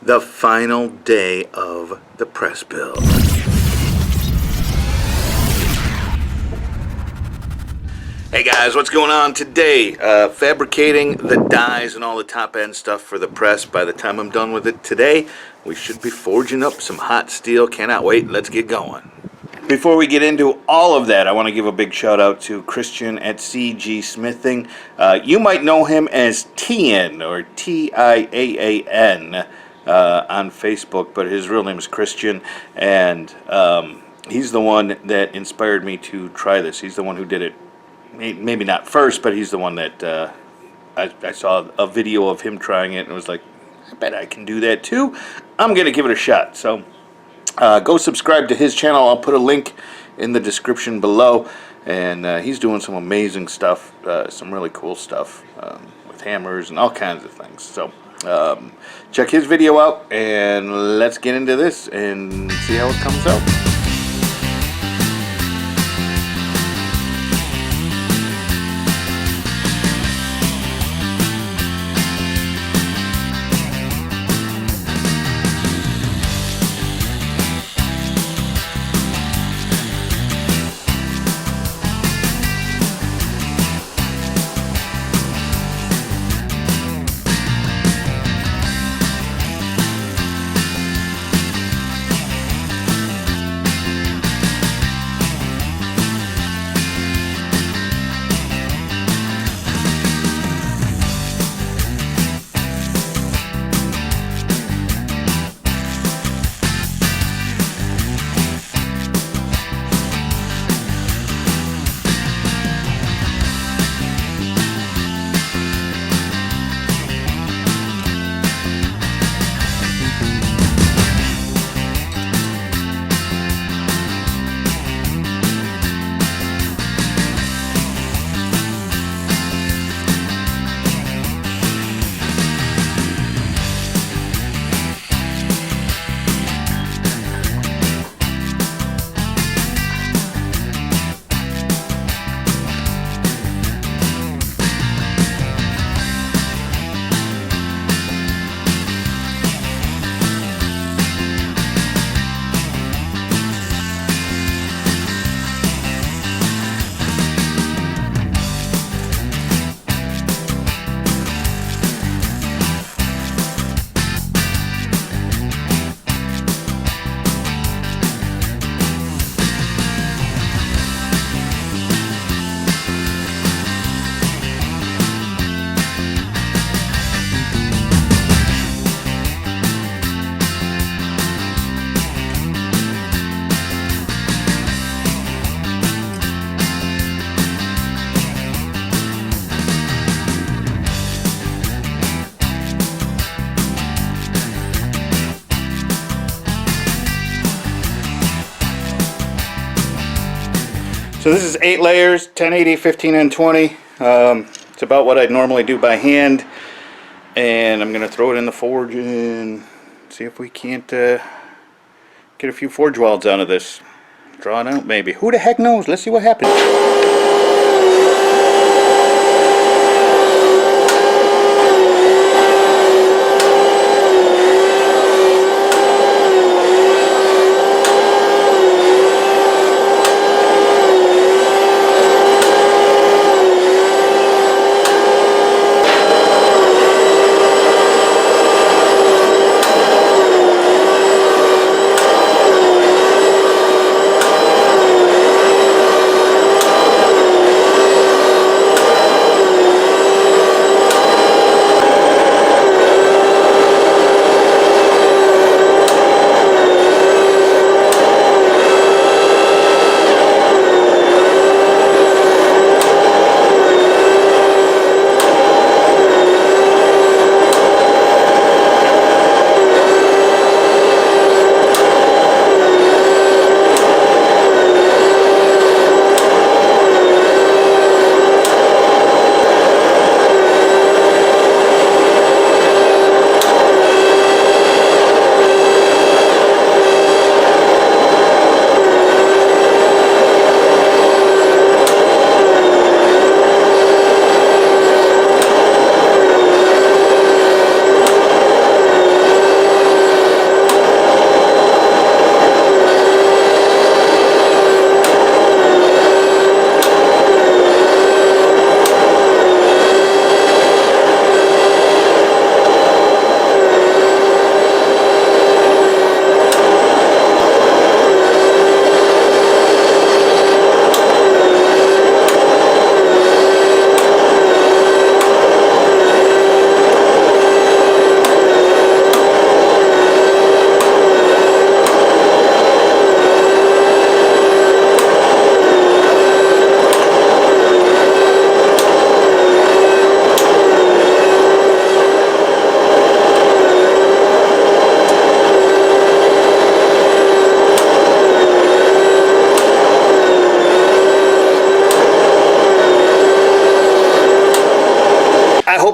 The final day of the press build. Hey guys, what's going on today? Fabricating the dies and all the top end stuff for the press. By the time I'm done with it today, we should be forging up some hot steel. Cannot wait. Let's get going. Before we get into all of that, I want to give a big shout out to Christian at CG Smithing. You might know him as Tian or Tiaan on Facebook, but his real name is Christian, and he's the one that inspired me to try this. He's the one who did it. Maybe not first, but he's the one that I saw a video of him trying it and was like, I bet I can do that too. I'm going to give it a shot. So go subscribe to his channel. I'll put a link in the description below. And he's doing some amazing stuff, some really cool stuff with hammers and all kinds of things. So check his video out and let's get into this and see how it comes out. So this is 8 layers, 1080, 15N20. It's about what I'd normally do by hand. And I'm going to throw it in the forge and see if we can't get a few forge welds out of this. Draw it out maybe. Who the heck knows? Let's see what happens.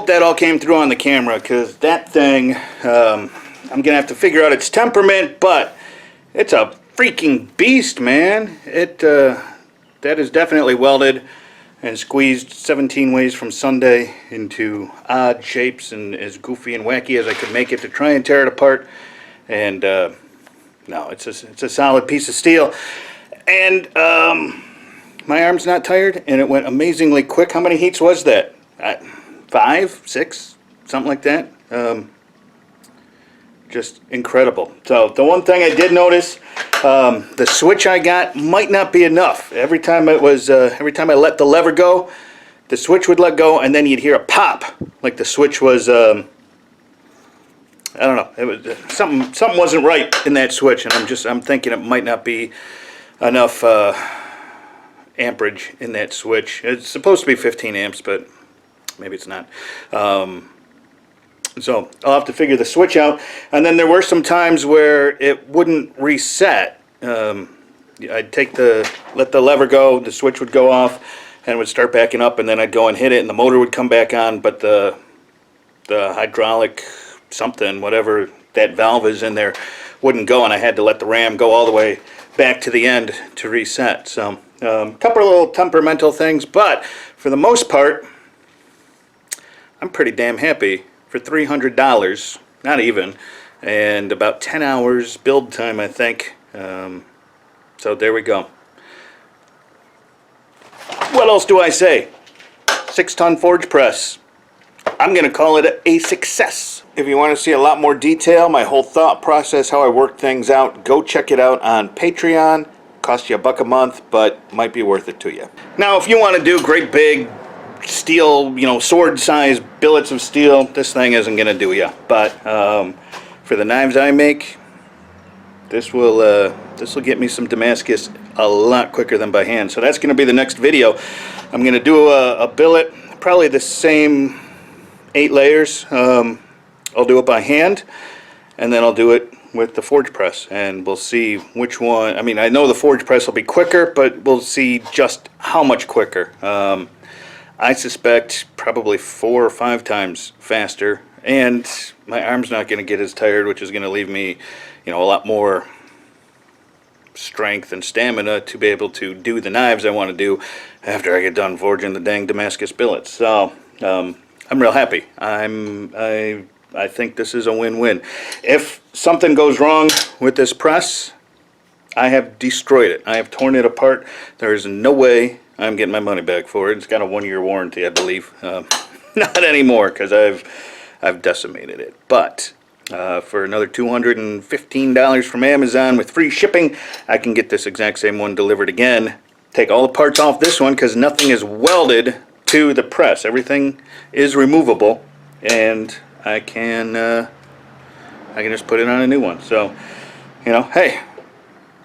hope that all came through on the camera, because that thing, I'm going to have to figure out its temperament, but it's a freaking beast, man. That is definitely welded and squeezed 17 ways from Sunday into odd shapes and as goofy and wacky as I could make it to try and tear it apart. And no, it's a solid piece of steel. And my arm's not tired, and it went amazingly quick. How many heats was that? 5, 6, something like that. Just incredible. So the one thing I did notice, the switch I got might not be enough. Every time I let the lever go, the switch would let go, and then you'd hear a pop, like the switch was, I don't know, it was something wasn't right in that switch, and I'm thinking it might not be enough amperage in that switch. It's supposed to be 15 amps, but maybe it's not. So I'll have to figure the switch out. And then there were some times where it wouldn't reset. I'd let the lever go, the switch would go off, and it would start backing up, and then I'd go and hit it, and the motor would come back on, but the hydraulic something, whatever that valve is in there, wouldn't go, and I had to let the ram go all the way back to the end to reset. So a couple of little temperamental things, but for the most part, I'm pretty damn happy. For $300, not even, and about 10 hours build time, I think. So there we go. What else do I say? 6-ton forge press. I'm going to call it a success. If you want to see a lot more detail, my whole thought process, how I work things out, go check it out on Patreon. Costs you $1 a month, but might be worth it to you. Now, if you want to do great big steel, sword-sized billets of steel, this thing isn't going to do you. But for the knives I make, this will get me some Damascus a lot quicker than by hand. So that's going to be the next video. I'm going to do a billet, probably the same 8 layers. I'll do it by hand, and then I'll do it with the forge press, and we'll see which one. I mean, I know the forge press will be quicker, but we'll see just how much quicker. I suspect probably 4 or 5 times faster, and my arm's not going to get as tired, which is going to leave me, a lot more strength and stamina to be able to do the knives I want to do after I get done forging the dang Damascus billets. So I'm real happy. I think this is a win-win. If something goes wrong with this press, I have destroyed it. I have torn it apart. There is no way I'm getting my money back for it. It's got a 1-year warranty, I believe. Not anymore, because I've decimated it. But for another $215 from Amazon with free shipping, I can get this exact same one delivered again. Take all the parts off this one, because nothing is welded to the press. Everything is removable, and I can just put it on a new one. So, hey.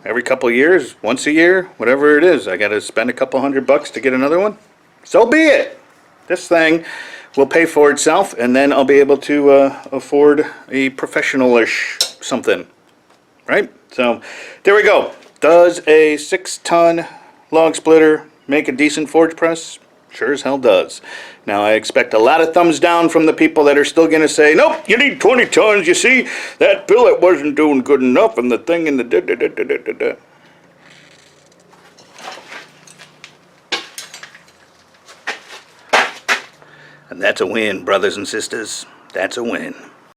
Every couple of years, once a year, whatever it is, I got to spend a couple $100 to get another one. So be it. This thing will pay for itself, and then I'll be able to afford a professional-ish something, right? So there we go. Does a 6-ton log splitter make a decent forge press? Sure as hell does. Now, I expect a lot of thumbs down from the people that are still going to say, nope, you need 20 tons, you see, that billet wasn't doing good enough, and the thing in the da-da-da-da-da-da. And that's a win, brothers and sisters. That's a win.